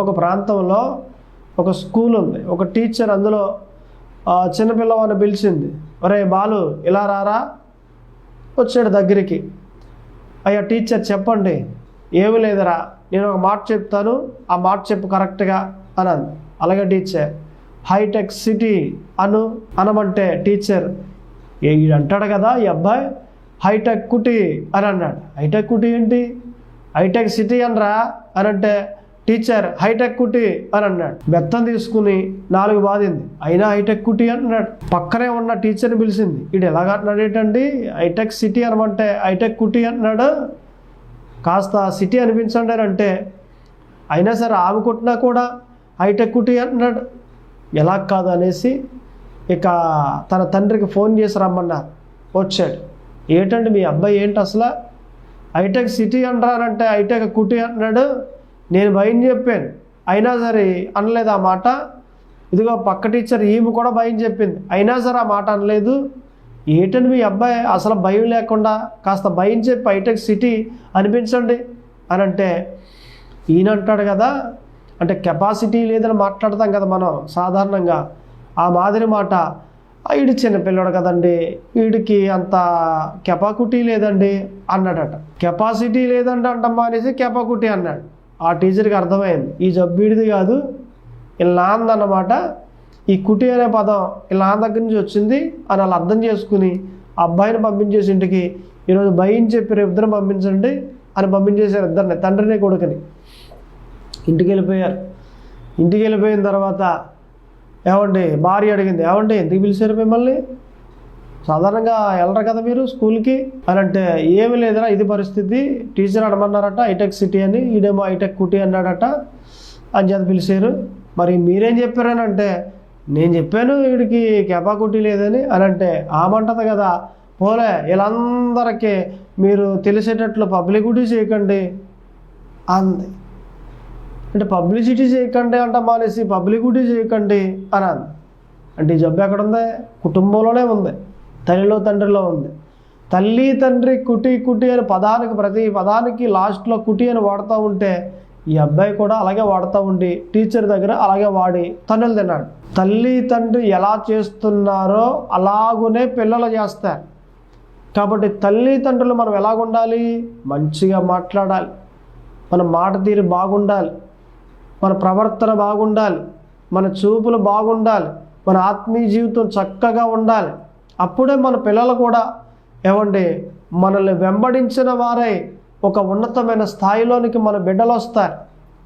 ఒక ప్రాంతంలో ఒక స్కూల్ ఉంది. ఒక టీచర్ అందులో చిన్నపిల్లవాడిని పిలిచింది. ఒరే బాలు ఇలా రారా. వచ్చాడు దగ్గరికి. అయ్యా టీచర్ చెప్పండి. ఏమి లేదురా, నేను ఒక మాట చెప్తాను, ఆ మాట చెప్పు కరెక్ట్గా అన్నది. అలాగే టీచర్. హైటెక్ సిటీ అనమంటే టీచర్ అంటాడు కదా ఈ అబ్బాయి, హైటెక్ కుటీ అని అన్నాడు. హైటెక్ కుటీ ఏంటి, హైటెక్ సిటీ అనరా అని అంటే టీచర్ హైటెక్ కుటీ అని అన్నాడు. బెత్తం తీసుకుని 4 బాధింది. అయినా హైటెక్ కుటీ అన్నాడు. పక్కనే ఉన్న టీచర్ని పిలిచింది. వీడు ఎలాగ అంటున్నాడు ఏంటండి, హైటెక్ సిటీ అనమంటే హైటెక్ కుటీ అంటున్నాడు, కాస్త సిటీ అనిపించండి అని అంటే అయినా సరే ఆమె కొట్టినా కూడా హైటెక్ కుటీ అంటున్నాడు. ఎలా కాదు అనేసి ఇక తన తండ్రికి ఫోన్ చేసి రమ్మన్నారు. వచ్చాడు. ఏంటండి మీ అబ్బాయి ఏంటి అసలు హైటెక్ సిటీ అంటారంటే హైటెక్ కుటీ అంటున్నాడు, నేను భయం చెప్పాను అయినా సరే అనలేదు ఆ మాట. ఇదిగో పక్క టీచర్ ఈమె కూడా భయం చెప్పింది, అయినా సరే ఆ మాట అనలేదు. ఏంటండి మీ అబ్బాయి అసలు భయం లేకుండా కాస్త భయం చెప్పి హైటెక్ సిటీ అనిపించండి అని అంటే ఈయన అంటాడు కదా, అంటే కెపాసిటీ లేదని మాట్లాడతాం కదా మనం సాధారణంగా, ఆ మాదిరి మాట. వీడి చిన్నపిల్లడు కదండి, వీడికి అంత కెపాసిటీ లేదండి అన్నాడట. కెపాసిటీ లేదండి అంటమ్మా అనేసి కెపాసిటీ అన్నాడు. ఆ టీచర్కి అర్థమైంది ఈ జబ్బీడిది కాదు, ఇలా అందన్నమాట, ఈ కుటి అనే పదం ఇలా దగ్గర నుంచి వచ్చింది అని వాళ్ళు అర్థం చేసుకుని అబ్బాయిని పంపించేసి ఇంటికి, ఈరోజు భయం చెప్పి రేపు ఇద్దరిని పంపించండి అని పంపించేశారు. ఇద్దరిని, తండ్రిని కొడుకుని. ఇంటికి వెళ్ళిపోయారు. ఇంటికి వెళ్ళిపోయిన తర్వాత ఏమండి భార్య అడిగింది, ఏమండి ఎందుకు పిలిచారు మిమ్మల్ని, సాధారణంగా వెళ్ళరు కదా మీరు స్కూల్కి అని అంటే ఏమి లేదురా ఇది పరిస్థితి, టీచర్ అనమన్నారట హైటెక్ సిటీ అని, ఈడేమో హైటెక్ కుటీ అన్నాడట అని చేత పిలిచారు, మరి మీరేం చెప్పారని అంటే నేను చెప్పాను వీడికి కెపాసిటీ లేదని అని అంటే ఆమంటది కదా, పోలే వీళ్ళందరికీ మీరు తెలిసేటట్లు పబ్లిసిటీ చేయకండి అంది. అంటే పబ్లిసిటీ చేయకండి అంట మానేసి పబ్లిసిటీ చేయకండి అని అంది. అంటే ఈ జబ్బు ఎక్కడ ఉంది, కుటుంబంలోనే ఉంది, తల్లిలో తండ్రిలో ఉంది. తల్లి తండ్రి కుటి కుటి అని పదానికి ప్రతి పదానికి లాస్ట్లో కుటి అని వాడుతూ ఉంటే ఈ అబ్బాయి కూడా అలాగే వాడుతూ ఉండి టీచర్ దగ్గర అలాగే వాడి తన్నులు తిన్నాడు. తల్లి తండ్రి ఎలా చేస్తున్నారో అలాగునే పిల్లలు చేస్తారు. కాబట్టి తల్లిదండ్రులు మనం ఎలాగుండాలి, మంచిగా మాట్లాడాలి, మన మాట తీరు బాగుండాలి, మన ప్రవర్తన బాగుండాలి, మన చూపులు బాగుండాలి, మన ఆత్మీయ జీవితం చక్కగా ఉండాలి. అప్పుడే మన పిల్లలు కూడా ఏమండి మనల్ని వెంబడించిన వారే ఒక ఉన్నతమైన స్థాయిలోనికి మన బిడ్డలు వస్తారు.